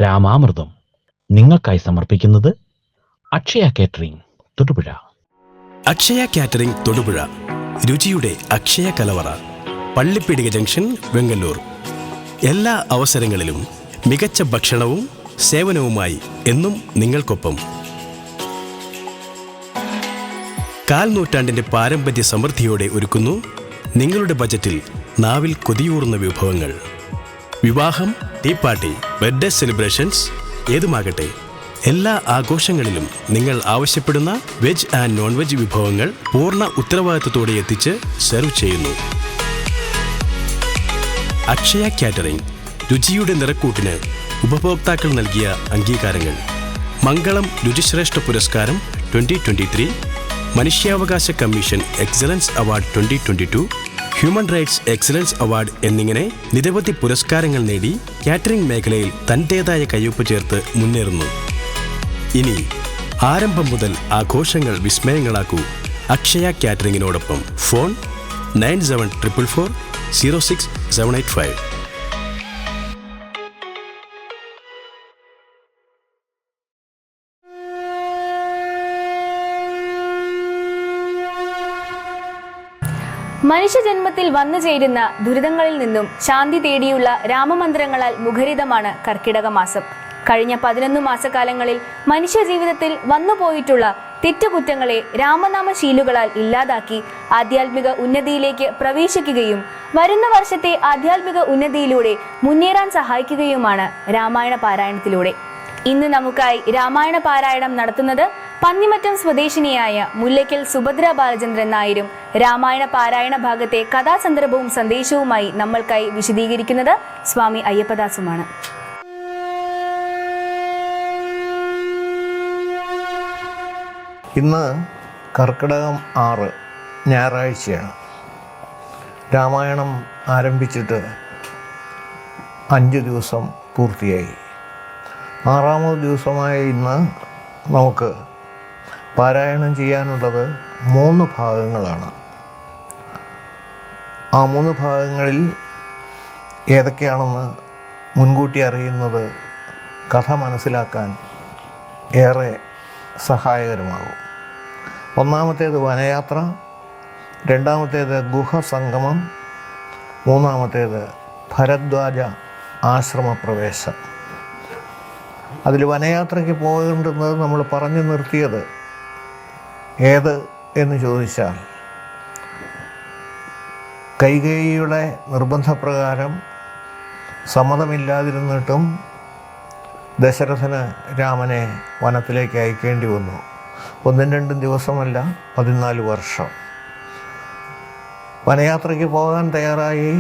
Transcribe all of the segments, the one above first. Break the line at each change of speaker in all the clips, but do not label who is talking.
രാമാമൃതം നിങ്ങൾക്കായി സമർപ്പിക്കുന്നത് Akshaya catering Thodupuzha.
Akshaya catering Thodupuzha, രുചിയുടെ അക്ഷയ കലവറ, പള്ളിപ്പീടിക ജംഗ്ഷൻ, വെങ്ങല്ലൂർ. എല്ലാ അവസരങ്ങളിലും മികച്ച ഭക്ഷണവും സേവനവുമായി എന്നും നിങ്ങൾക്കൊപ്പം. കാൽ നൂറ്റാണ്ടിൻ്റെ പാരമ്പര്യ സമൃദ്ധിയോടെ ഒരുക്കുന്നു നിങ്ങളുടെ ബജറ്റിൽ നാവിൽ കൊതിയൂറുന്ന വിഭവങ്ങൾ. വിവാഹം, ടീ പാർട്ടി, ബർത്ത്ഡേ സെലിബ്രേഷൻസ് ഏതുമാകട്ടെ, എല്ലാ ആഘോഷങ്ങളിലും നിങ്ങൾ ആവശ്യപ്പെടുന്ന വെജ് ആൻഡ് നോൺ വെജ് വിഭവങ്ങൾ പൂർണ്ണ ഉത്തരവാദിത്തത്തോടെ എത്തിച്ച് സെർവ് ചെയ്യുന്നു. അക്ഷയ കാറ്ററിംഗ്, രുചിയുടെ നിറക്കൂട്ടിന് ഉപഭോക്താക്കൾ നൽകിയ അംഗീകാരങ്ങൾ: മംഗളം രുചിശ്രേഷ്ഠ പുരസ്കാരം 2023, മനുഷ്യാവകാശ commission excellence award 2022, human rights excellence award എന്നിങ്ങനെ നിരവധി പുരസ്കാരങ്ങൾ നേടി കാറ്ററിംഗ് മേഖലയിൽ തൻ്റേതായ കയ്യൊപ്പ് ചേർത്ത് മുന്നേറുന്നു. ഇനി ആരംഭം മുതൽ ആഘോഷങ്ങൾ വിസ്മയങ്ങളാക്കൂ അക്ഷയ കാറ്ററിംഗിനോടൊപ്പം. ഫോൺ 9744 06785.
മനുഷ്യജന്മത്തിൽ വന്നു ചേരുന്ന ദുരിതങ്ങളിൽ നിന്നും ശാന്തി തേടിയുള്ള രാമമന്ത്രങ്ങളാൽ മുഖരിതമാണ് കർക്കിടക മാസം. കഴിഞ്ഞ 11 മാസക്കാലങ്ങളിൽ മനുഷ്യജീവിതത്തിൽ വന്നുപോയിട്ടുള്ള തെറ്റുകുറ്റങ്ങളെ രാമനാമശീലുകളാൽ ഇല്ലാതാക്കി ആധ്യാത്മിക ഉന്നതിയിലേക്ക് പ്രവേശിക്കുകയും വരുന്ന വർഷത്തെ ആധ്യാത്മിക ഉന്നതിയിലൂടെ മുന്നേറാൻ സഹായിക്കുകയുമാണ് രാമായണ പാരായണത്തിലൂടെ. ഇന്ന് നമുക്കായി രാമായണ പാരായണം നടത്തുന്നത് പന്നിമറ്റം സ്വദേശിനിയായ മുല്ലയ്ക്കൽ സുഭദ്ര ബാലചന്ദ്രൻ നായരും രാമായണ പാരായണ ഭാഗത്തെ കഥാസന്ദർഭവും സന്ദേശവുമായി നമ്മൾക്കായി വിശദീകരിക്കുന്നത് സ്വാമി അയ്യപ്പദാസുമാണ്.
ഇന്ന് കർക്കിടകം 6 ഞായറാഴ്ചയാണ്. രാമായണം ആരംഭിച്ചിട്ട് 5 ദിവസം പൂർത്തിയായി. 6ാമത് ദിവസമായ ഇന്ന് നമുക്ക് പാരായണം ചെയ്യാനുള്ളത് 3 ഭാഗങ്ങളാണ്. ആ 3 ഭാഗങ്ങളിൽ ഏതൊക്കെയാണെന്ന് മുൻകൂട്ടി അറിയുന്നത് കഥ മനസ്സിലാക്കാൻ ഏറെ സഹായകരമാകും. ഒന്നാമത്തേത് വനയാത്ര, രണ്ടാമത്തേത് ഗുഹസംഗമം, മൂന്നാമത്തേത് ഭരദ്വാജ ആശ്രമപ്രവേശം. അതിൽ വനയാത്രയ്ക്ക് പോകേണ്ടുന്നത് നമ്മൾ പറഞ്ഞു നിർത്തിയത് ഏത് എന്ന് ചോദിച്ചാൽ, കൈകേയിയുടെ നിർബന്ധപ്രകാരം സമ്മതമില്ലാതിരുന്നിട്ടും ദശരഥന് രാമനെ വനത്തിലേക്ക് അയക്കേണ്ടി വന്നു. 1-2 ദിവസമല്ല, 14 വർഷം. വനയാത്രയ്ക്ക് പോകാൻ തയ്യാറായി,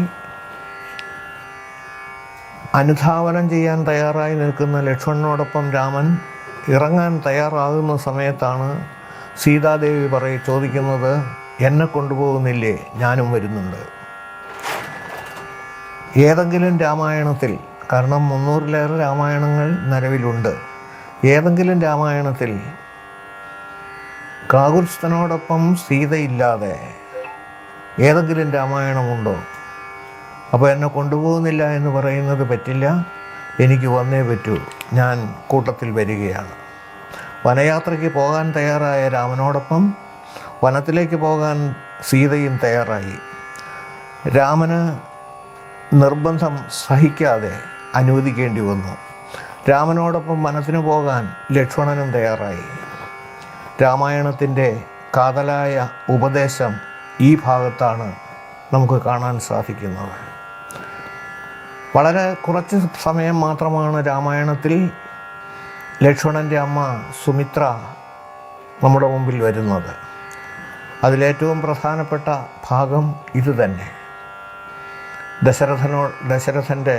അനുധാവനം ചെയ്യാൻ തയ്യാറായി നിൽക്കുന്ന ലക്ഷ്മണനോടൊപ്പം രാമൻ ഇറങ്ങാൻ തയ്യാറാകുന്ന സമയത്താണ് സീതാദേവി ചോദിക്കുന്നത്, എന്നെ കൊണ്ടുപോകുന്നില്ലേ, ഞാനും വരുന്നുണ്ട്. ഏതെങ്കിലും രാമായണത്തിൽ, കാരണം 300-ലേറെ രാമായണങ്ങൾ നിലവിലുണ്ട്, ഏതെങ്കിലും രാമായണത്തിൽ കാകുത്സ്ഥനോടൊപ്പം സീതയില്ലാതെ ഏതെങ്കിലും രാമായണമുണ്ടോ? അപ്പോൾ എന്നെ കൊണ്ടുപോകുന്നില്ല എന്ന് പറയുന്നത് പറ്റില്ല, എനിക്ക് വന്നേ പറ്റൂ, ഞാൻ കൂട്ടത്തിൽ വരികയാണ്. വനയാത്രയ്ക്ക് പോകാൻ തയ്യാറായ രാമനോടൊപ്പം വനത്തിലേക്ക് പോകാൻ സീതയും തയ്യാറായി. രാമന് നിർബന്ധം സഹിക്കാതെ അനുവദിക്കേണ്ടി വന്നു. രാമനോടൊപ്പം വനത്തിന് പോകാൻ ലക്ഷ്മണനും തയ്യാറായി. രാമായണത്തിൻ്റെ കാതലായ ഉപദേശം ഈ ഭാഗത്താണ് നമുക്ക് കാണാൻ സാധിക്കുന്നത്. വളരെ കുറച്ച് സമയം മാത്രമാണ് രാമായണത്തിൽ ലക്ഷ്മണൻ്റെ അമ്മ സുമിത്ര നമ്മുടെ മുമ്പിൽ വരുന്നത്. അതിലേറ്റവും പ്രധാനപ്പെട്ട ഭാഗം ഇത് തന്നെ. ദശരഥൻ്റെ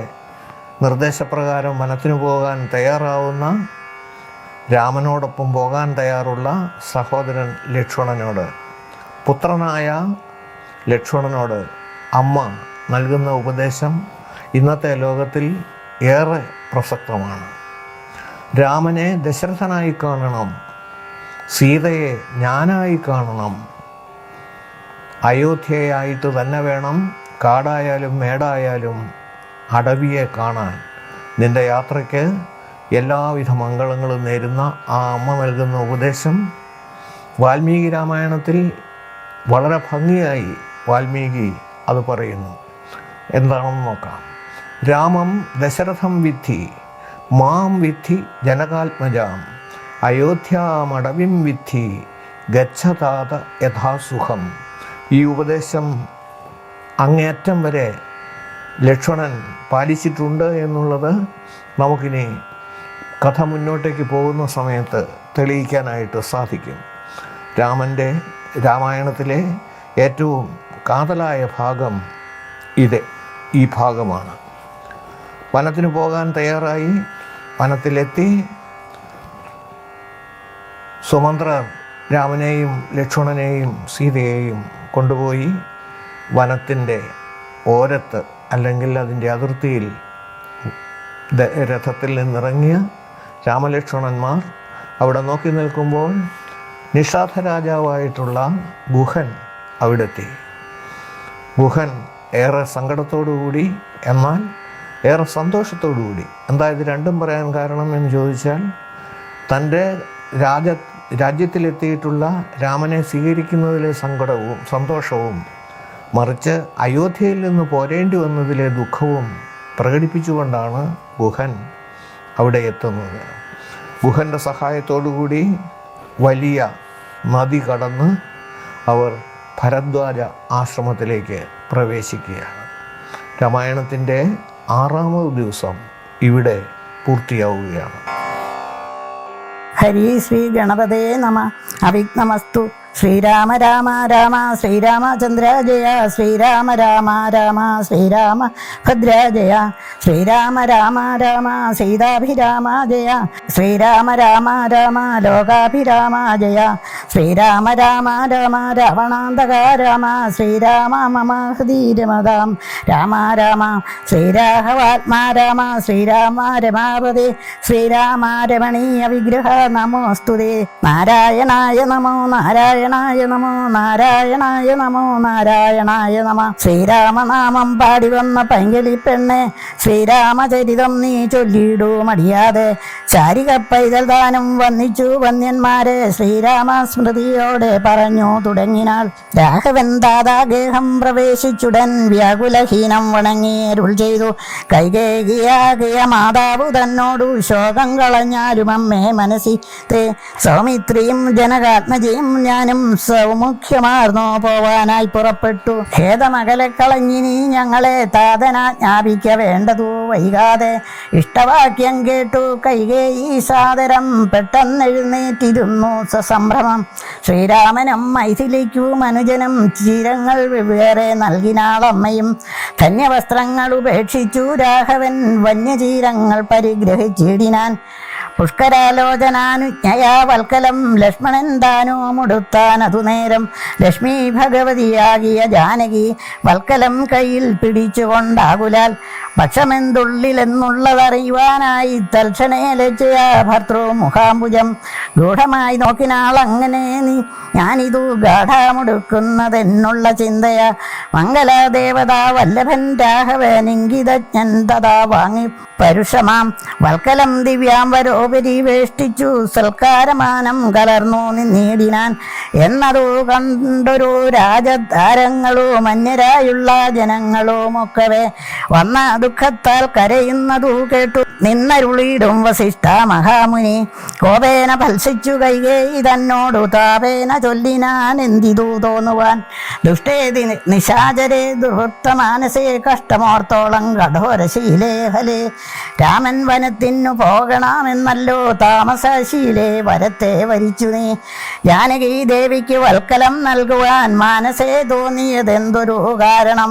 നിർദ്ദേശപ്രകാരം വനത്തിന് പോകാൻ തയ്യാറാവുന്ന, രാമനോടൊപ്പം പോകാൻ തയ്യാറുള്ള സഹോദരൻ ലക്ഷ്മണനോട്, പുത്രനായ ലക്ഷ്മണനോട് അമ്മ നൽകുന്ന ഉപദേശം ഇന്നത്തെ ലോകത്തിൽ ഏറെ പ്രസക്തമാണ്. രാമനെ ദശരഥനായി കാണണം, സീതയെ ഞാനായി കാണണം, അയോധ്യയായിട്ട് തന്നെ വേണം കാടായാലും മേടായാലും അടവിയെ കാണാൻ. നിൻ്റെ യാത്രയ്ക്ക് എല്ലാവിധ മംഗളങ്ങളും നേരുന്ന ആ അമ്മ നൽകുന്ന ഉപദേശം വാൽമീകി രാമായണത്തിൽ വളരെ ഭംഗിയായി വാൽമീകി അത് പറയുന്നു. എന്താണെന്ന് നോക്കാം. രാമം ദശരഥം വിദ്ധി മാം വിദ്ധി ജനകാത്മജാം അയോധ്യാമടവിം വിദ്ധി ഗച്ഛതാത യഥാസുഖം. ഈ ഉപദേശം അങ്ങേയറ്റം വരെ ലക്ഷ്മണൻ പാലിച്ചിട്ടുണ്ട് എന്നുള്ളത് നമുക്കിനി കഥ മുന്നോട്ടേക്ക് പോകുന്ന സമയത്ത് തെളിയിക്കാനായിട്ട് സാധിക്കും. രാമൻ്റെ രാമായണത്തിലെ ഏറ്റവും കാതലായ ഭാഗം ഈ ഭാഗമാണ്. വനത്തിന് പോകാൻ തയ്യാറായി വനത്തിലെത്തി സുമന്ത്രർ രാമനെയും ലക്ഷ്മണനെയും സീതയെയും കൊണ്ടുപോയി വനത്തിൻ്റെ ഓരത്ത് അല്ലെങ്കിൽ അതിൻ്റെ അതിർത്തിയിൽ രഥത്തിൽ നിന്നിറങ്ങിയ രാമലക്ഷ്മണന്മാർ അവിടെ നോക്കി നിൽക്കുമ്പോൾ നിഷാദ രാജാവായിട്ടുള്ള ഗുഹൻ അവിടെത്തി. ഗുഹൻ ഏറെ സങ്കടത്തോടുകൂടി എന്നാൽ ഏറെ സന്തോഷത്തോടുകൂടി. എന്താ ഇത് രണ്ടും പറയാൻ കാരണം എന്ന് ചോദിച്ചാൽ, തൻ്റെ രാജ്യത്തിലെത്തിയിട്ടുള്ള രാമനെ സ്വീകരിക്കുന്നതിലെ സങ്കടവും സന്തോഷവും മറിച്ച് അയോധ്യയിൽ നിന്ന് പോരേണ്ടി വന്നതിലെ ദുഃഖവും പ്രകടിപ്പിച്ചുകൊണ്ടാണ് ഗുഹൻ അവിടെ എത്തുന്നത്. ഗുഹൻ്റെ സഹായത്തോടുകൂടി വലിയ നദി കടന്ന് അവർ ഭരദ്വാജ ആശ്രമത്തിലേക്ക് പ്രവേശിക്കുകയാണ്. രാമായണത്തിൻ്റെ 6ാമത് ദിവസം ഇവിടെ പൂർത്തിയാവുകയാണ്.
ഹരി ശ്രീ ഗണപതേ നമ. അവിഘ്നമസ്തു. ശ്രീരാമ രാമ രാമ ശ്രീരാമചന്ദ്ര ജയ. ശ്രീരാമ രാമ രാമ ശ്രീരാമ ഭദ്ര ജയ. ശ്രീരാമ രാമ രാമ സീതാഭിരാമ ജയ. ശ്രീരാമ രാമ രാമ ലോകാഭിരാമ ജയ. ശ്രീരാമ രാമ രാമ രാവണാന്തക രാമ. ശ്രീരാമ മമ ഹൃദി രമതാം. രാമ രാമ ശ്രീരാഘവാത്മാ രാമ. ശ്രീരാമ രമാപതി. ശ്രീരാമ രമണീയ വിഗ്രഹ നമോസ്തുതേ. നാരായണായ നമോ നാരായണായ നമോ നാരായണായ നമോ നാരായണായ നമ. ശ്രീരാമനാമം പാടി വന്ന പൈങ്കിളി പെണ്ണെ, ശ്രീരാമചരിതം നീ ചൊല്ലിയിടൂ മടിയാതെ. ശാരിക പൈതൽ ദാനം വന്നിച്ചു വന്യന്മാരെ, ശ്രീരാമ സ്മൃതിയോടെ പറഞ്ഞു തുടങ്ങിനാൾ. രാഘവൻ ദാതാഗേഹം പ്രവേശിച്ചുടൻ വ്യാകുലഹീനം വണങ്ങിയരുൾ ചെയ്തു. കൈകേകിയാകിയ മാതാവു തന്നോടു ശോകം കളഞ്ഞാലും അമ്മേ മനസ്സി തേ. സൗമിത്രിയും ജനകാത്മജയും ഞാനും സൗമുഖ്യമാർന്നോ പോവാനായി പുറപ്പെട്ടു. ഖേദമകലെ കളഞ്ഞിനി ഞങ്ങളെ താതനാജ്ഞാപിക്ക വേണ്ടതു വൈകാതെ. ഇഷ്ടവാക്യം കേട്ടു കൈകേയി സാദരം പെട്ടെന്നെഴുന്നേറ്റിരുന്നു സസംഭ്രമം. ശ്രീരാമനും മൈഥിലിക്കു മനുജനും ചീരങ്ങൾ വെവ്വേറെ നൽകിനാളമ്മയും. ധന്യവസ്ത്രങ്ങൾ ഉപേക്ഷിച്ചു രാഘവൻ വന്യചീരങ്ങൾ പരിഗ്രഹിച്ചിടിനാൻ. പുഷ്കരാലോചനാനുജ്ഞയാ വൽക്കലം ലക്ഷ്മണൻ താനോ മുടുത്താൻ അതു നേരം. ലക്ഷ്മി ഭഗവതിയാകിയ ജാനകി വൽക്കലം കയ്യിൽ പിടിച്ചുകൊണ്ടാകുലാൽ പക്ഷമെന്തുള്ളിലെന്നുള്ളതറിയുവാനായി തൽക്ഷണേ ലജ്ജയാ ഭർത്തൃ മുഖാംബുജം ഗൂഢമായി നോക്കിനാൾ. അങ്ങനെ ഞാനിതു ഗാഠമുടുക്കുന്നതെന്നുള്ള ചിന്തയാ. മംഗലദേവതാ വല്ലഭൻ രാഘവനിങ്കിതജ്ഞൻ തഥാ വാങ്ങി പരുഷമാം വൽക്കലം ദിവ്യാംബരോപരി വേഷ്ടിച്ചു സൽക്കാരമാനം കലർന്നു നിന്നീടിനാൻ. എന്നതു കണ്ടൊരു രാജതാരങ്ങളും അന്യരായുള്ള ജനങ്ങളുമൊക്കവേ വന്ന ദുഃഖത്താൽ കരയുന്നതു കേട്ടു നിന്നരുളിയിടും വസിഷ്ഠ മഹാമുനി. കോപേന ഭത്സിച്ചു കൈകേയി തന്നോടു താപേന ചൊല്ലിനാൻ എന്തിതു തോന്നുവാൻ. ദുഷ്ടേതി നിശാചരേ ദുർവൃത്ത മാനസേ കഷ്ടമോർത്തോളം കഠോരശീലേ ഹലേ. രാമൻ വനത്തിനു പോകണമെന്നല്ലോ താമസശീലേ വരത്തെ വരിച്ചു നീ. ജാനകി ദേവിക്ക് വൽക്കലം നൽകുവാൻ മാനസേ തോന്നിയതെന്തൊരു കാരണം.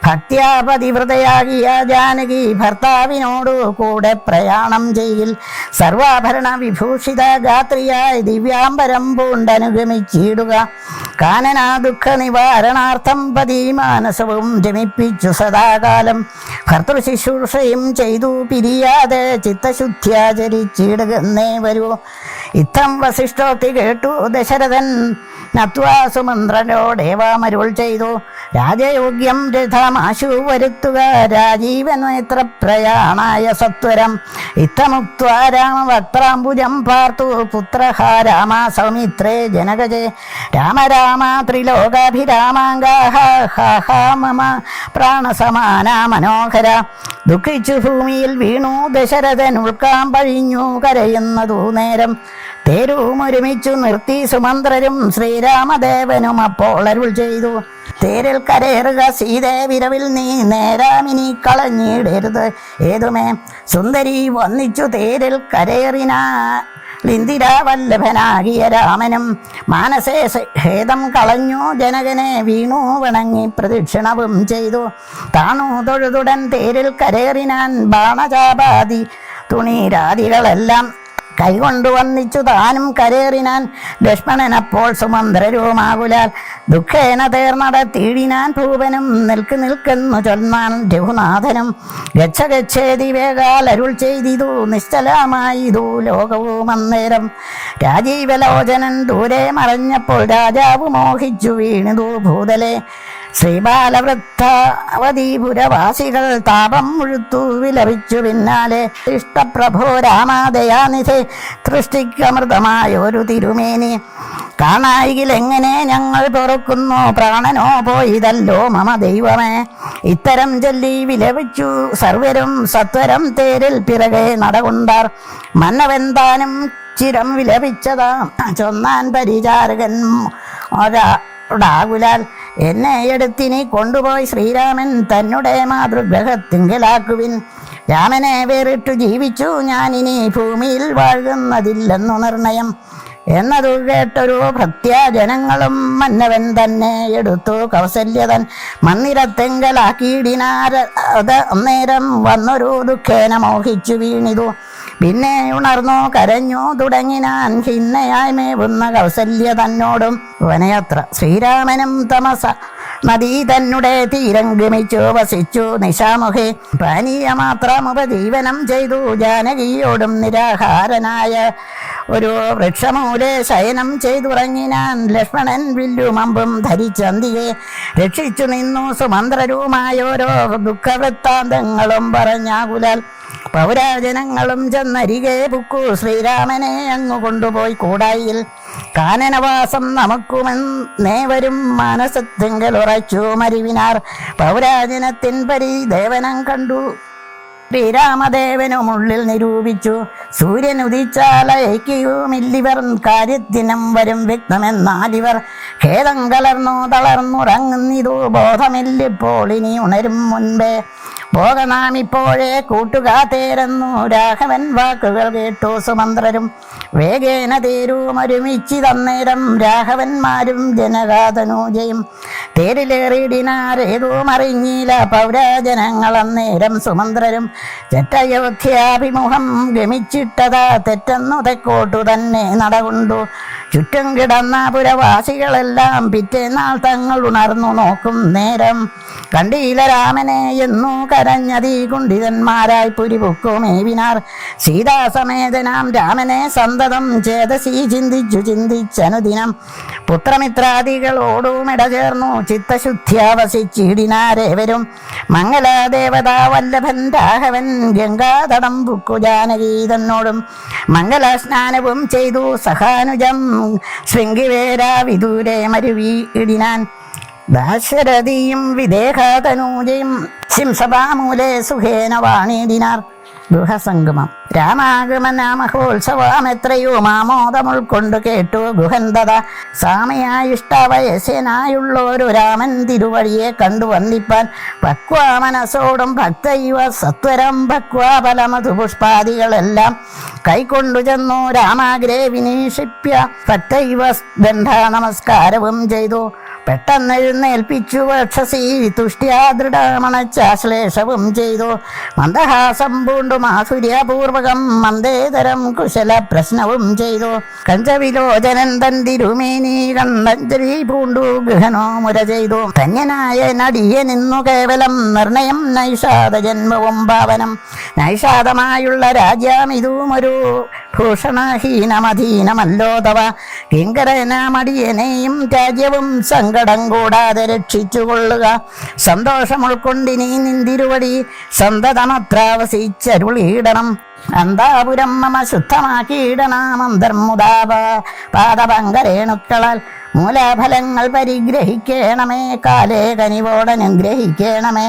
ഭക്ത്യാപതിവൃതയാകിയ ജാനകി ഭർത്താവിനോടു കൂടെ പ്രയാണം ചെയ്യിൽ. സർവാഭരണ വിഭൂഷിത ഗാത്രിയായി ദിവ്യാംബരം പൂണ്ടനുഗമിച്ചിടുക. കാനനാ ദുഃഖ നിവാരണാർത്ഥം പതി മാനസവും രമിപ്പിച്ചു സദാകാലം. ഭർത്തൃശുശ്രൂഷയും ചെയ്തു പിരിയാതെ ചിത്തശുദ്ധ്യാചരിച്ചിടുകന്നേ വരൂ. ഇത്തം വസിഷ്ഠോക്തി കേട്ടു ദശരഥൻ നത്വാ സുമന്ത്രനോടേവാമരുൾ ചെയ്തു. രാജയോഗ്യം രഥമാശു വരുത്തുക രാജീവനേത്ര പ്രയാണായ സത്വരം. ഇത്തമുക്ത്വാ രാമവക്ത്രാംബുജം പാർത്തു പുത്രഃ രാമ സൗമിത്രേ ജനകജേ. രാമ രാമ ത്രിലോകാഭിരാമാംഗാഃ മമ പ്രാണസമാന മനോഹര. ദുഃഖിച്ചു ഭൂമിയിൽ വീണു ദശരഥൻ ഉൾക്കാമ്പഴിഞ്ഞു കരയുന്നതു നേരം. തേരും ഒരുമിച്ചു നിർത്തി സുമന്ത്രരും ശ്രീരാമദേവനും അപ്പോൾ അരുൾ ചെയ്തു. തേരിൽ കരേറുക സീതേ വിരവിൽ നീ നേരാമിനി കളഞ്ഞിടരുത് ഏതുമേ. സുന്ദരി വന്നിച്ചു തേരിൽ കരേറിനാലിന്ദിരാവല്ലഭനാകിയ രാമനും. മാനസേ ഖേദം കളഞ്ഞു ജനകനെ വീണു വണങ്ങി പ്രദക്ഷിണവും ചെയ്തു. താണു തൊഴുതുടൻ തേരിൽ കരേറിനാൻ ബാണചാപാതി തുണീരാദികളെല്ലാം കൈകൊണ്ടു വന്നിച്ചു താനും കരേറിനാൻ. ലക്ഷ്മണനപ്പോൾ സുമന്ത്രരുമാകുലാൽ ദുഃഖേന തേർന്നടത്തിയിടിനാൻ ഭൂപനും. നിൽക്കെന്നു ചൊന്നാൻ രഘുനാഥനും. ഗച്ഛേതി വേഗാൽ അരുൾ ചെയ്തിതു നിശ്ചലമായിതു ലോകവും അന്നേരം. രാജീവലോചനൻ ദൂരെ മറഞ്ഞപ്പോൾ രാജാവ് മോഹിച്ചു വീണിതു ഭൂതലെ. ശ്രീബാലവൃദ്ധാവതീപുരവാസികൾ താപം മുഴുത്തു വിലപിച്ചു പിന്നാലെ. ഇഷ്ടപ്രഭോ രാമാദയാനിധേ സൃഷ്ടിക്കമൃതമായൊരു തിരുമേനി. കാണായികിൽ എങ്ങനെ ഞങ്ങൾ പൊറുക്കുന്നു പ്രാണനോ പോയിതല്ലോ മമ ദൈവമേ. ഇത്തരം ചൊല്ലി വിലപിച്ചു സർവരും സത്വരം തേരിൽ പിറകെ നടകൊണ്ടാർ. മന്നവൻ ചിരം വിലപിച്ചതാ ചൊന്നാൻ പരിചാരകൻ ഒരാകുലാൽ. എന്നെ എടുത്തിനി കൊണ്ടുപോയി ശ്രീരാമൻ തന്നെ മാതൃഗ്രഹത്തിങ്കലാക്കുവിൻ. രാമനെ വേറിട്ടു ജീവിച്ചു ഞാനിനി ഭൂമിയിൽ വാഴുന്നതില്ലെന്നു നിർണയം എന്നതു കേട്ടൊരു ഭൃത്യജനങ്ങളും മന്നവൻ തന്നെ എടുത്തു കൗസല്യതൻ മന്ദിരത്തെങ്കലാക്കിയിടിനാരത്. അന്നേരം വന്നൊരു ദുഃഖേന മോഹിച്ചു വീണിതു. പിന്നെ ഉണർന്നു കരഞ്ഞു തുടങ്ങിനാൻ ഹിന്നയായി മേവുന്ന കൗസല്യ തന്നോടും. വനയത്ര ശ്രീരാമനും തമസ നദീ തന്നെ തീരം ഗമിച്ചു വസിച്ചു നിശാമുഖേ. പാനീയമാത്രമുപജീവനം ചെയ്തു ജാനകിയോടും നിരാഹാരനായ ഒരു വൃക്ഷമൂലെ ശയനം ചെയ്തുറങ്ങിനാൻ. ലക്ഷ്മണൻ വില്ലുമമ്പും ധരിച്ചന്തിയെ രക്ഷിച്ചു നിന്നു സുമന്ത്രരുമായോരോ ദുഃഖവൃത്താന്തങ്ങളും പറഞ്ഞാകുലാൽ. പൗരാജനങ്ങളും ചെന്നരികെ പുക്കു ശ്രീരാമനെ അങ്ങു കൊണ്ടുപോയി കൂടായിൽ. കാനനവാസം നമുക്കുമെന്നേവരും മനസ്സത്തെങ്കിൽ ഉറച്ചു മരിവിനാർ. പൗരാജനത്തിൻ പരിദേവനം കണ്ടു ശ്രീരാമദേവനുമുള്ളിൽ നിരൂപിച്ചു. സൂര്യൻ ഉദിച്ചാലയക്കുമില്ലിവർ കാര്യത്തിനും വരും വ്യക്തമെന്നാലിവർ. ഖേദം കലർന്നു തളർന്നുറങ്ങുന്നിതു ബോധമില്ലിപ്പോൾ ഇനി ഉണരും മുൻപേ. പോകനാം ഇപ്പോഴേ കൂട്ടുകാത്തേരെന്നു രാഘവൻ വാക്കുകൾ കേട്ടു സുമന്ത്രരും. വേഗേന തേരും ഒരുമിച്ചിതന്നേരം രാഘവന്മാരും ജനകാതനൂജയും. തേരിലേറിയിടിനാരേതും അറിഞ്ഞില്ല പൗരാജനങ്ങൾ അന്നേരം സുമന്ത്രരും. തെറ്റയോധ്യാഭിമുഖം ഗമിച്ചിട്ടതാ തെറ്റെന്നു തെക്കോട്ടു തന്നെ നടകൊണ്ടു. ചുറ്റും കിടന്ന പുരവാസികളെല്ലാം പിറ്റേന്നാൾ തങ്ങൾ ഉണർന്നു നോക്കും നേരം. കണ്ടീല രാമനെ എന്നു കരഞ്ഞതീ കുണ്ഠിതന്മാരായി പുരിപുക്കുമേവിനാർ. സീതാസമേതനാം രാമനെ സന്തതം ചേതസി ചിന്തിച്ചനുദിനം. പുത്രമിത്രാദികളോടും ഇടചേർന്നു ചിത്തശുദ്ധ്യാവസിച്ചിടിനാരേവരും. മംഗളദേവതാ വല്ലഭൻ രാഘവൻ ഗംഗാതടം പുക്കു ജാനകി തന്നോടും. മംഗളസ്നാനവും ചെയ്തു സഹാനുജം ശൃംഗിവേരാ വിദൂരെ മരുവി ഇടിനാൻ. ദാശരഥിയും വിദേഹതനൂജയും ശിംസഭാമൂലെ സുഖേന വാണിടിനാർ. ഗൃഹസംഗമം. രാമാഗമനാമഹോത്സവം എത്രയോ മാമോദം ഉൾക്കൊണ്ടു കേട്ടു ഗുഹന്തത. സാമയായിഷ്ടവയസ്യനായുള്ളൊരു രാമൻ തിരുവഴിയെ കണ്ടു വന്ദിപ്പാൻ. ഭക്വാ മനസ്സോടും ഭക്തൈവ സത്വരം ഭക്വാ ഫലമധുപുഷ്പാദികളെല്ലാം കൈക്കൊണ്ടു ചെന്നു രാമാഗ്രേ വിനീക്ഷിപ്യ ഭക്തൈവ ദണ്ഡ നമസ്കാരവും ചെയ്തു. പെട്ടെന്നെഴുന്നേൽപ്പിച്ചു വക്ഷസി തുഷ്ട്യാ ദൃഢമണച്ചാശ്ലേഷവും ചെയ്തു. മന്ദഹാസം പൂണ്ടു മാധുര്യപൂർവകം മന്ദേതരം കുശല പ്രശ്നവും ചെയ്തു. കഞ്ചവിലോചനൻ തൻ തിരുമേനി കണ്ടഞ്ജലി പൂണ്ടു ഗൃഹനോ മുര ചെയ്തു. ധന്യനായ നടിയെ നിന്നു കേവലം നിർണയം നൈഷാദ ജന്മവും ഭാവനം. നൈഷാദമായുള്ള രാജ്യം ഇതും ഒരു ഭൂഷണഹീനമധീനമല്ലോ തവ കിങ്കരനാമടിയനെയും രാജ്യവും സങ്കടം കൂടാതെ രക്ഷിച്ചുകൊള്ളുക. സന്തോഷം ഉൾക്കൊണ്ടിനി നിന്തിരുവടി സന്തതമത്രാവസിച്ചരുളിയിടണം. അന്താപുരം മമ ശുദ്ധമാക്കിയിടണമന്തർമുദാപ പാദപങ്കരേണുക്കളാൽ മൂലഫലങ്ങൾ പരിഗ്രഹിക്കണമേ. കാലേ കനിവോടനുഗ്രഹിക്കണമേ.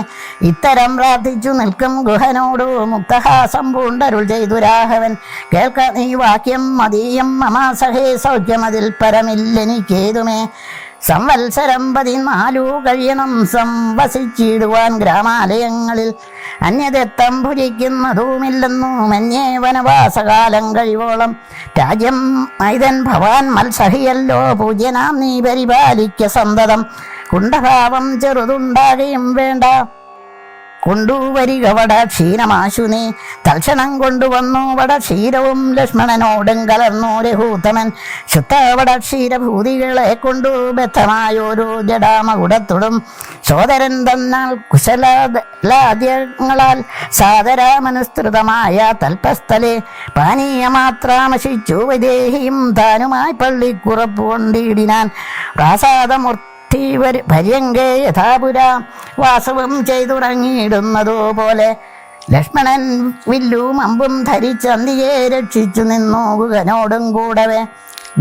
ഇത്തരം പ്രാർത്ഥിച്ചു നിൽക്കും ഗുഹനോടു മുക്തഹാസം പൂണ്ടരുൾ ചെയ്തു രാഘവൻ. കേൾക്ക നീ വാക്യം മതീയം മമാസഹേ സൗഖ്യമതിൽ പരമില്ലെനിക്കേതുമേ. സംവത്സരം 14 കഴിയണം സംവസിച്ചിടുവാൻ ഗ്രാമാലയങ്ങളിൽ. അന്യതെത്തം ഭുജിക്കുന്നതുമില്ലെന്നു മന്യേ വനവാസകാലം കഴിവോളം. രാജ്യം മൈതൻ ഭവാൻ മത്സഹിയല്ലോ പൂജ്യനാം നീ പരിപാലിക്ക സന്തതം. കുണ്ഠഭാവം ചെറുതുണ്ടാകുകയും വേണ്ട. കൊണ്ടുവരിക വടക്ഷീരമാശു നീ. തൽക്ഷണം കൊണ്ടുവന്നു വടക്ഷീരവും ലക്ഷ്മണനോടും കലർന്നു രഘൂത്തമൻ. ശുദ്ധ വടക്ഷീരഭൂതികളെ കൊണ്ടു ബദ്ധമായൊരു ജടാമകുടത്തുടും. സോദരൻ തന്നാൽ കുശലാദ്യങ്ങളാൽ സാദരാമനുസൃതമായ തൽപസ്ഥലെ പാനീയമാത്രാമശിച്ചു വൈദേഹിയും താനുമായി പള്ളിക്കുറപ്പ് കൊണ്ടിടിനാൻ. പ്രാസാദമൂർത്തി ഭര്യങ്കേ യഥാപുര വാസവും ചെയ്തുറങ്ങിയിടുന്നതുപോലെ. ലക്ഷ്മണൻ വില്ലും അമ്പും ധരിച്ചന്തിയെ രക്ഷിച്ചു നിന്നു ഗുഹനോടും കൂടവേ.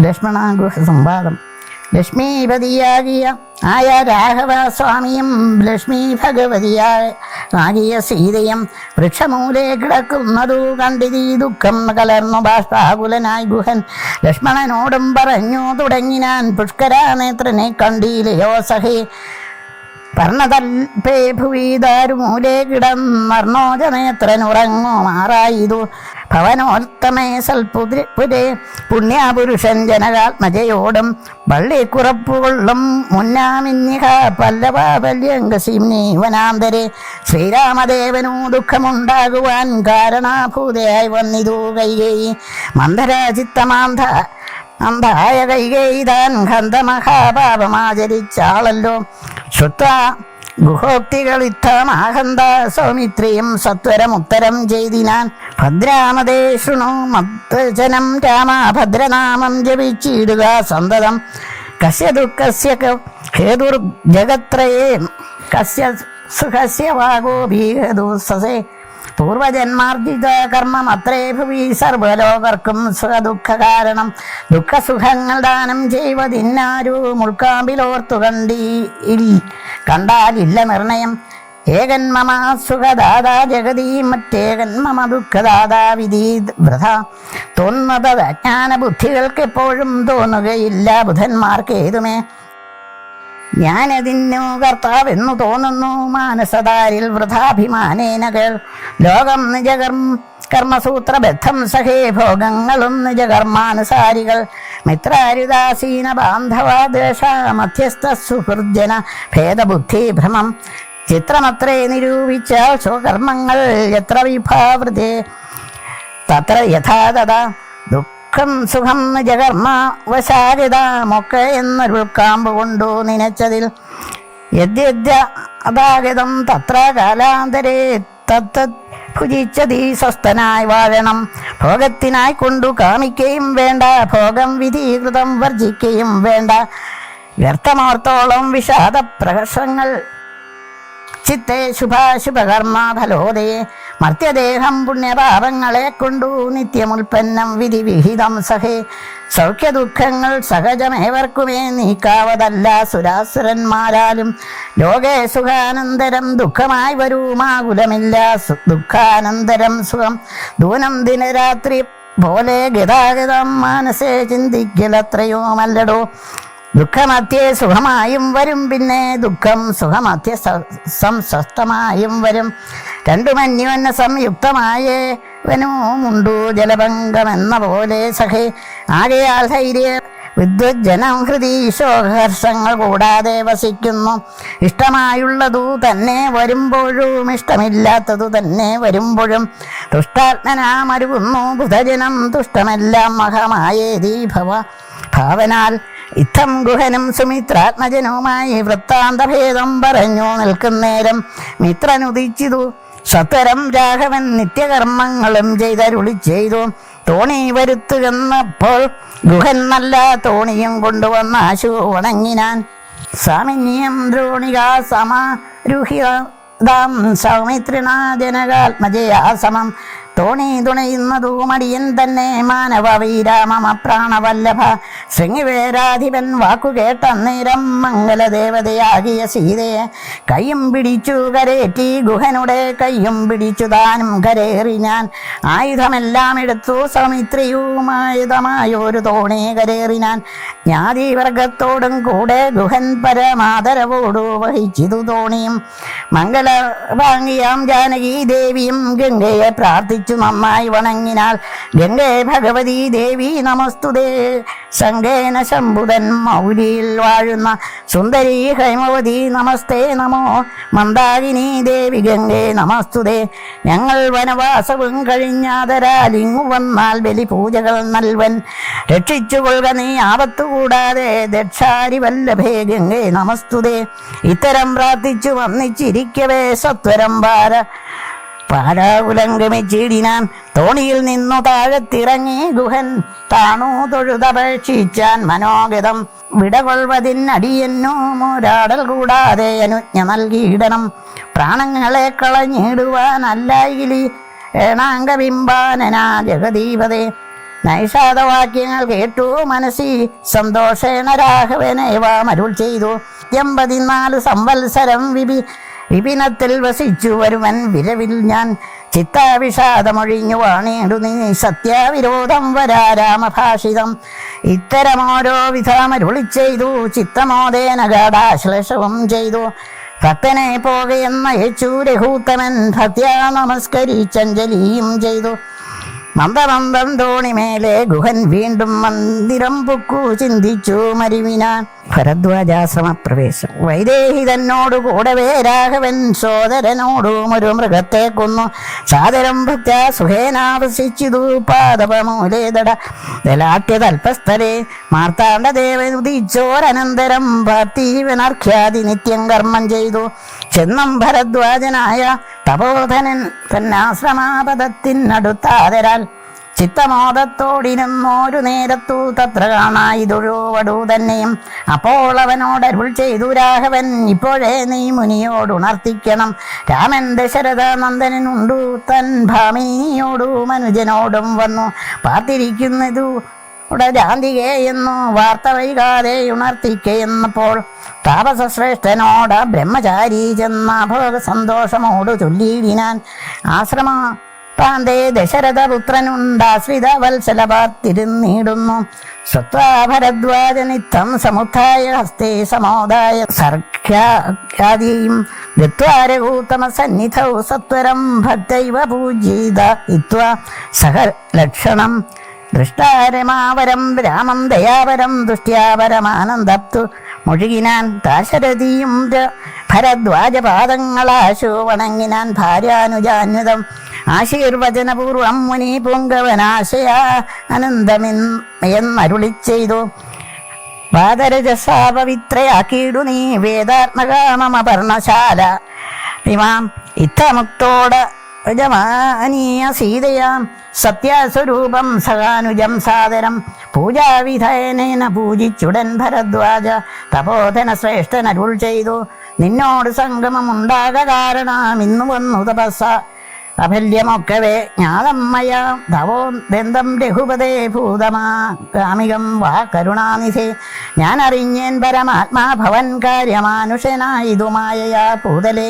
ലക്ഷ്മണ ഗുഹ സംവാദം. ലക്ഷ്മീപതിയാകിയ ആയ രാഘവസ്വാമിയും ലക്ഷ്മി ഭഗവതിയാകിയ സീതയും വൃക്ഷമൂലെ കിടക്കുന്നതു കണ്ടിതി ദുഃഖം കലർന്നു ബാഷ്പാകുലനായി ഗുഹൻ. ലക്ഷ്മണനോടും പറഞ്ഞു തുടങ്ങിനാൻ. പുഷ്കരാനേത്രനെ കണ്ടീലയോ സഹേ. പർണതൽപേ ഭുവീദാരുമൂലേ കിടന്നർണോജനേത്രനുറങ്ങോ മാറായിതു. ഭവനോത്തമേ സൽപുരേ പുണ്യപുരുഷൻ ജനകാത്മജയോടും വള്ളിക്കുറപ്പുകൊള്ളും മുന്നാമിന്യഹ പല്ലവാപല്യങ്കസിംനി വനാന്തരെ. ശ്രീരാമദേവനു ദുഃഖമുണ്ടാകുവാൻ കാരണഭൂതയായി വന്നിതു കൈകേയി. അന്ധായ കൈകേയി താൻ ഹന്തമഹാപാപമാചരിച്ചാളല്ലോ. ശ്രുത്വ ഗുഹോക്തികളിത്തമാഹന്ത സൗമിത്രിയും സത്വരമുത്തരം ചെയ്തിനാൻ. ഭദ്രാമതേ ശൃണു മദ്വചനം രാമ ഭദ്രനാമം ജപിച്ചിടുക സന്തതം. കസ്യ ദുഃഖസ്യ ഹേതുർജഗത്രയേ കസ്യ സുഖസ്യ വാഗോഭീഹദുസസേ. പൂർവജന്മാർജിത കർമ്മമത്രേ ഭുവി സർവലോകർക്കും സുഖദുഃഖ കാരണം. ദുഃഖസുഖങ്ങൾ ദാനം ചെയ്വതിന്നാരു മുൾക്കാമ്പിലോർത്തു കണ്ടാലില്ല നിർണയം. ഏകൻ മമ സുഖദാതാ ജഗതി മറ്റേകൻ മമ ദുഃഖദാതാ വിധി വൃഥ. തോന്നുന്നത് അജ്ഞാന ബുദ്ധികൾക്ക് എപ്പോഴും തോന്നുകയില്ല ബുധന്മാർക്കേതുമേ. ഞാനതിന്നു കർത്താവെന്നു തോന്നുന്നു മാനസതാരിൽ വൃഥാഭിമാനേനകൾ. ലോകം കർമ്മസൂത്രബദ്ധം സഹേ ഭോഗങ്ങളും നിജകർമാനുസാരികൾ. മിത്രാരുദാസീന ബാന്ധവാദേശ മധ്യസ്ഥ സുഹൃജന ഭേദബുദ്ധി ഭ്രമം. ചിത്രമത്രേ നിരൂപിച്ചാൽ സ്വകർമ്മങ്ങൾ എത്ര വിഭാവൃതേ തത്ര യഥാതഥാ. ദുഃഖം സുഖം നിജകർമ്മ വശാരിതമൊക്കെ എന്നൊരുൾക്കാമ്പ് കൊണ്ടു നനച്ചതിൽ യദ്യദ്യതാഗതം തത്ര കാലാന്തരേ തത്തത് ഭുജിച്ചതീ സ്വസ്ഥനായി വാഴണം. ഭോഗത്തിനായി കൊണ്ടു കാമിക്കുകയും വേണ്ട, ഭോഗം വിധീകൃതം വർജിക്കുകയും വേണ്ട. വ്യർത്ഥമോർത്തോളം വിഷാദ പ്രഹസങ്ങൾ ചിത്തേ ശുഭാശുഭകർമ്മ ഫലോദേ. മർത്യദേഹം പുണ്യപാപങ്ങളെ കൊണ്ടു നിത്യമുൽപ്പന്നം വിധി വിഹിതം സഹേ. സൗഖ്യദുഃഖങ്ങൾ സഹജമേവർക്കുമേ നീക്കാവതല്ല സുരാസുരന്മാരാലും. ലോകേ സുഖാനന്തരം ദുഃഖമായി വരുമാകുലമില്ല. ദുഃഖാനന്തരം സുഖം ദൂനം ദിനരാത്രി പോലെ ഗതാഗതം മാനസേ ചിന്തിക്കലത്രയോ മല്ലടോ. ദുഃഖമധ്യേ സുഖമായും വരും, പിന്നെ ദുഃഖം സുഖമധ്യ സംസ്വസ്ഥമായും വരും. രണ്ടുമന്യോന്യ സംയുക്തമായവനുമുണ്ടു ജലഭംഗമെന്ന പോലെ സഖേ. ആകയാൽ ധൈര്യ വിദ്വജ്ജനം ഹൃദി ശോകഹർഷങ്ങൾ കൂടാതെ വസിക്കുന്നു. ഇഷ്ടമായുള്ളതു തന്നെ വരുമ്പോഴും ഇഷ്ടമില്ലാത്തതു തന്നെ വരുമ്പോഴും തുഷ്ടാത്മനാമരുകുന്നു ബുധജനം. തുഷ്ടമെല്ലാം മഹമായേതീ ഭാവനാൽ ഇത്തം ഗുഹനും സുമിത്രാത്മജനുമായി വൃത്താന്തഭേദം പറഞ്ഞു നിൽക്കുന്നേരം മിത്രനുദിച്ചിതു. സത്വരം രാഘവൻ നിത്യകർമ്മങ്ങളും ചെയ്തരുളി ചെയ്തു. തോണി വരുത്തുകെന്നപ്പോൾ ഗുഹൻ നല്ല തോണിയും കൊണ്ടുവന്ന ആശു വണങ്ങിനാൻ. സാമിന്യം ദ്രോണിക സമാരുഹിതാം സൗമിത്രിണ ജനകാത്മജയാ സമം. തോണി തുണയുന്നതു മടിയൻ തന്നെ മാനവ വീരാമമ പ്രാണവല്ലഭ. ശൃംഗിവേരാധിപൻ വാക്കുകേട്ട നേരം മംഗലദേവതയാകിയ സീതയെ കയ്യും പിടിച്ചു കരേറ്റി ഗുഹനുടെ കയ്യും പിടിച്ചു താനും കരേറി ഞാൻ. ആയുധമെല്ലാം എടുത്തു സൗമിത്രിയുമായുധമായൊരു തോണി കരേറിനാൻ. ജ്ഞാതിവർഗത്തോടും കൂടെ ഗുഹൻ പരമാദരവോടു വഹിച്ചിതു തോണിയും. മംഗളഭാംഗിയാം ജാനകി ദേവിയും ഗംഗയെ പ്രാർത്ഥിച്ചു നന്നായി വണങ്ങിനാൾ. ഗംഗേ ഭഗവതി ദേവി നമസ്തുതേ. ശങ്കേന ശംഭുതൻ മൗലിയിൽ വാഴുന്ന സുന്ദരി ഹൈമവതി നമസ്തേ നമോ. മന്ദാകിനി ദേവി ഗംഗേ നമസ്തുതേ. ഞങ്ങൾ വനവാസവും കഴിഞ്ഞാതരാൽ ഇങ്ങു വന്നാൽ ബലി പൂജകൾ നൽവൻ. രക്ഷിച്ചുകൊള്ളുക നീ ആപത്തുകൂടാതെ ദക്ഷാരി വല്ലഭേ ഗംഗേ നമസ്തുതേ. ഇത്തരം പ്രാർത്ഥിച്ചു വന്നിച്ചിരിക്കവേ സത്വരം പാരാകുലംഗമിച്ചിടിനാൻ. തോണിയിൽ നിന്നു താഴത്തിറങ്ങി ഗുഹൻ താണു തൊഴുതപേക്ഷിച്ചാൻ മനോഗതം. വിടകൊള്ളുവതിനടിയെന്നു മൂരാടൽ കൂടാതെ അനുജ്ഞ നൽകിയിടണം. പ്രാണങ്ങളെ കളഞ്ഞിടുവാനല്ലായിലി ഏണാംഗബിംബാനനാ ജഗദീപതേ. നൈഷാദവാക്യങ്ങൾ കേട്ടു മനസ്സി സന്തോഷേണ രാഘവനേവാമരുൾ ചെയ്തു. 84 സംവത്സരം വിപിനത്തിൽ വസിച്ചു വരുവൻ വിരവിൽ ഞാൻ. ചിത്താവിഷാദമൊഴിഞ്ഞു വാണിയിടു നീ സത്യാവിരോധം വരാ രാമഭാഷിതം. ഇത്തരമോരോ വിധമരുളി ചെയ്തു ചിത്തമോദേന ഗാഢാശ്ലേഷവും ചെയ്തു. ഭക്തനെ പോകയെന്ന യേച്ചു രഘൂത്തമൻ ഭക്ത്യാ നമസ്കരിച്ചഞ്ജലിയും ചെയ്തു. മന്ദമന്ദം തോണിമേലെ ഗുഹൻ വീണ്ടും മന്ദിരം പൊക്കു ചിന്തിച്ചു മരുവിനാൻ. ഭരദ്വാജാശ്രമപ്രവേശം. വൈദേഹി തന്നോടു കൂടവേ രാഘവൻ സോദരനോടും ഒരു മൃഗത്തെ കൊന്നു. സാദരം ഭക്ത്യാ സുഖേനാവസിച്ചിതു പാദപമൂലേതട ദലാട്യതൽപസ്ഥലേ. മാർത്താണ്ഡദേവൻ ഉദിച്ചോരനന്തരം പാർത്ഥീവനർഖ്യാതി നിത്യം കർമ്മം ചെയ്തു. ചെന്നം ഭരദ്വാജനായ തപോധനൻ തന്നാശ്രമാപദത്തിനടുത്താതരാൽ ചിത്തമോദത്തോടിരുന്നോരു നേരത്തു തത്ര കാണായിതൊഴുവടു തന്നെയും. അപ്പോൾ അവനോടരുൾ ചെയ്തു രാഘവൻ, ഇപ്പോഴേ നീ മുനിയോടുണർത്തിക്കണം. രാമൻ ദശരഥ നന്ദനുണ്ടു തൻ ഭാമിനിയോടും മനുജനോടും വന്നു പാർത്തിരിക്കുന്നതു ഉടജാന്തികെ എന്നു വാർത്ത വൈകാതെ ഉണർത്തിക്കയെന്നപ്പോൾ താപസശ്രേഷ്ഠനോട് ബ്രഹ്മചാരി ചെന്ന ഭോഗ സന്തോഷമോടു ചൊല്ലിയിടിനാൻ. ആശ്രമ താന്തേ ദശരഥപുത്രനുണ്ടാശ്രിത വത്സല പാർത്തിരുന്നിടുന്നു. സ്വത്വാ ഭരദ്വാജനിത്തം സമുത്ഥായ ഹസ്തേ സമോദായ സർഖ്യാദീം ഗത്വാരകൂത്തമ സന്നിധൗ സത്വരം ഭക്തൈവ പൂജിത ഇത്വാ സഹ ലക്ഷണം. ദൃഷ്ടാരമാവരം രാമം ദയാപരം ദുഷ്ട്യാപരമാനന്ദപ്തു മുഴുകിനാൻ. ദാശരഥിയും ഭരദ്വാജപാദങ്ങളാശു വണങ്ങിനാൻ. ഭാര്യാനുജാന്വിതം ആശീർവചനപൂർവം മുനി പുങ്കവനാശയ അനന്തമെന്നരുളി ചെയ്തു. വാദരജസാപവിത്രയാക്കിയിടു നീ വേദാത്മകാമമ പർണശാല ഇമാം. ഇത്തമുക്തോട് യജമാനീയ സീതയാം സത്യസ്വരൂപം സഹാനുജം സാദരം പൂജാവിധേന പൂജിച്ചുടൻ ഭരദ്വാജ തപോധന ശ്രേഷ്ഠനരുൾ ചെയ്തു. നിന്നോട് സംഗമമുണ്ടാക കാരണം ഇന്നു വന്നു തപസ്സ അഭല്യമൊക്കവേ ജ്ഞാതമ്മയ തവോ ദന്തം രഘുപതേ ഭൂതമാമികം വാ കരുണാനിധേ. ഞാൻ അറിഞ്ഞേൻ പരമാത്മാ ഭവൻ കാര്യമാനുഷനായിതുമായയാ ഭൂതലേ.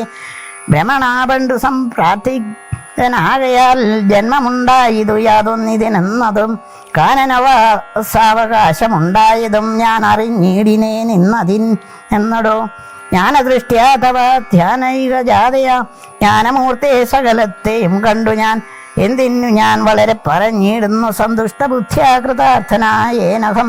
ഭ്രമണാപണ്ടു സംപ്രാർത്ഥിക്കനാകയാൽ ജന്മമുണ്ടായതു യാതൊന്നിതിനെന്നതും കാനനവാസാവകാശമുണ്ടായതും ഞാൻ അറിഞ്ഞിടിനേൻ ഇന്നതിൻ എന്നടോ. ജ്ഞാനദൃഷ്ട്യാ തവ ധ്യാനൈക ജാതയ ജ്ഞാനമൂർത്തേ സകലത്തെയും കണ്ടു ഞാൻ. എന്തിനു ഞാൻ വളരെ പറഞ്ഞിടുന്നു സന്തുഷ്ടബുദ്ധ്യാകൃതാർത്ഥനായേനഹം.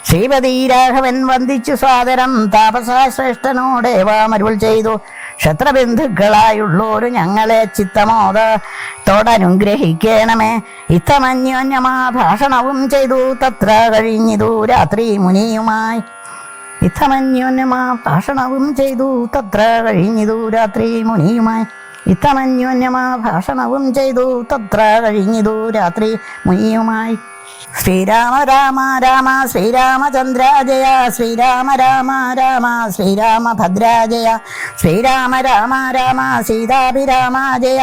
ശ്രീപതി രാഘവൻ വന്ദിച്ചു സാദരം താപസാശ്രേഷ്ഠനോടേവാമരുൾ ചെയ്തു. ക്ഷത്രബന്ധുക്കളായുള്ളോരു ഞങ്ങളെ ചിത്തമോദത്തോടനുഗ്രഹിക്കണമേ. ഇത്തമന്യോന്യമാ ഭാഷണവും ചെയ്തു തത്ര കഴിഞ്ഞിതു രാത്രി മുനിയുമായി. ഇത്തമന്യോന്യമാ ഭാഷണവും ചെയ്തു തത്ര കഴിഞ്ഞിതു രാത്രി മുനിയുമായി. ഇത്തമന്യോന്യമാ ഭാഷണവും ചെയ്തു തത്ര കഴിഞ്ഞിതു രാത്രി മുനിയുമായി. ശ്രീരാമ രാമ രാമ ശ്രീരാമചന്ദ്ര ജയ ശ്രീരാമ രാമ രാമ ശ്രീരാമഭദ്ര ജയ ശ്രീരാമ രാമ രാമ സീതാഭിരാമ ജയ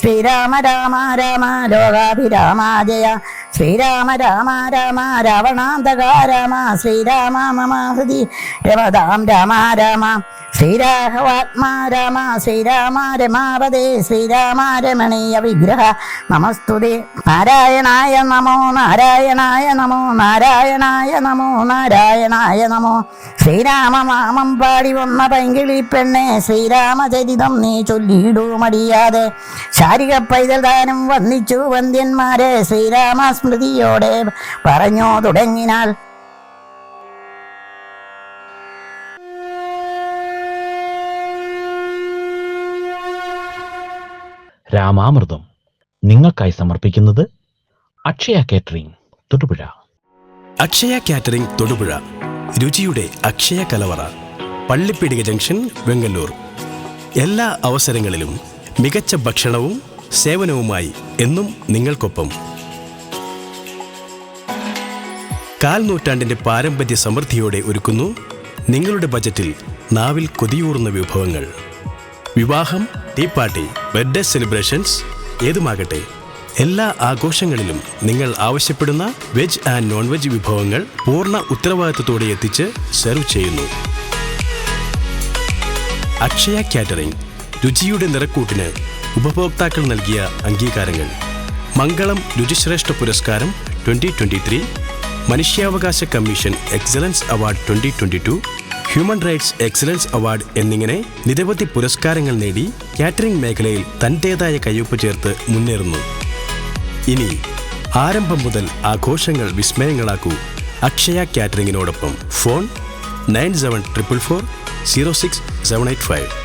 ശ്രീരാമ രാമ രാമ ലോകാഭിരാമ ജയ ശ്രീരാമ രാമ രാമ രാവണാന്തക രാമ ശ്രീരാമ മമ ഹൃദി രമതാം രാമ രാമ ശ്രീരാഘവാത്മാ രാമ ശ്രീരാമ രമാപദേ ശ്രീരാമ രമണീയ വിഗ്രഹ നമസ്തുതേ. നാരായണായ നമോ നാരായണായ നമോ നാരായണായ നമോ നാരായണായ നമോ. ശ്രീരാമനാമം പാടി വന്ന പൈങ്കിളി പെണ്ണെ ശ്രീരാമചരിതം നീ ചൊല്ലിയിടൂ മടിയാതെ. ശാരിക പൈതൽ ദാനം വന്ദിച്ചു വന്ദ്യന്മാരെ ശ്രീരാമ സ്മൃതിയോടെ പറഞ്ഞു തുടങ്ങിനാൽ.
രാമാമൃതം നിങ്ങൾക്കായി സമർപ്പിക്കുന്നത് അക്ഷയ കേറ്ററിംഗ് തൊടുപുഴ.
അക്ഷയ കാറ്ററിംഗ് തൊടുപുഴ, രുചിയുടെ അക്ഷയ കലവറ, പള്ളിപ്പീടിക ജംഗ്ഷൻ, വെങ്ങല്ലൂർ. എല്ലാ അവസരങ്ങളിലും മികച്ച ഭക്ഷണവും സേവനവുമായി എന്നും നിങ്ങൾക്കൊപ്പം. കാൽ നൂറ്റാണ്ടിന്റെ പാരമ്പര്യ സമൃദ്ധിയോടെ ഒരുക്കുന്നു നിങ്ങളുടെ ബജറ്റിൽ നാവിൽ കൊതിയൂറുന്ന വിഭവങ്ങൾ. വിവാഹം, ടീ പാർട്ടി, ബർത്ത്ഡേ സെലിബ്രേഷൻസ് ഏതുമാകട്ടെ, എല്ലാ ആഘോഷങ്ങളിലും നിങ്ങൾ ആവശ്യപ്പെടുന്ന വെജ് ആൻഡ് നോൺ വെജ് വിഭവങ്ങൾ പൂർണ്ണ ഉത്തരവാദിത്തത്തോടെ എത്തിച്ച് സെർവ് ചെയ്യുന്നു. അക്ഷയ കാറ്ററിംഗ്, രുചിയുടെ നിറക്കൂട്ടിന് ഉപഭോക്താക്കൾ നൽകിയ അംഗീകാരങ്ങൾ: മംഗളം രുചിശ്രേഷ്ഠ പുരസ്കാരം 2023, മനുഷ്യാവകാശ commission excellence award 2022, human rights excellence award എന്നിങ്ങനെ നിരവധി പുരസ്കാരങ്ങൾ നേടി കാറ്ററിംഗ് മേഖലയിൽ തൻ്റേതായ കയ്യൊപ്പ് ചേർത്ത് മുന്നേറുന്നു. ഇനി ആരംഭം മുതൽ ആഘോഷങ്ങൾ വിസ്മയങ്ങളാക്കൂ അക്ഷയ കാറ്ററിംഗിനോടൊപ്പം. ഫോൺ 9744406785.